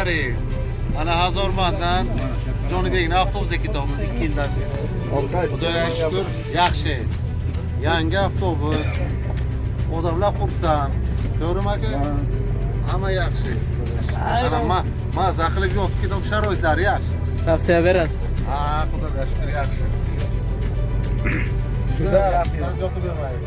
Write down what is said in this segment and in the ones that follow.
Mushtaris. Ana Hazormandan Jonibekning avtobusiga ketamiz 2 yildan beri. Xudoga shukr, yaxshi. Yangi avtobus. Odamlar xursand. To'g'rimi aka? Hamma yaxshi. Ana maza qilib yotib ketib sharoitlar yaxshi. Tavsiya berasiz. Ha, xudoga shukr yaxshi. Shunda yotib bermaydi.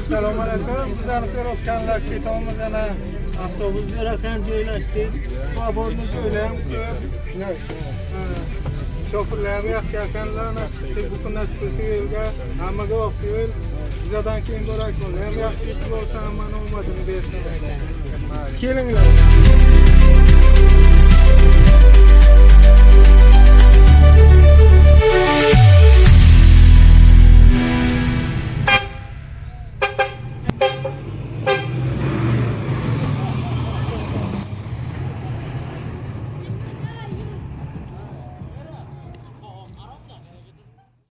Assalomu alaykum. Bizani ko'rayotganlar ketamiz ana avtobus yaqin joylashdik. Svobodni joylar ham ko'p. Shofirlar ham yaxshi ekanlar. Bu kun nasib bo'lsa yo'lga hammaga olib yo'l. Bizadan keyin bo'larkan ham yaxshi yetib olsa hammani omadini bersin. Kelinglar.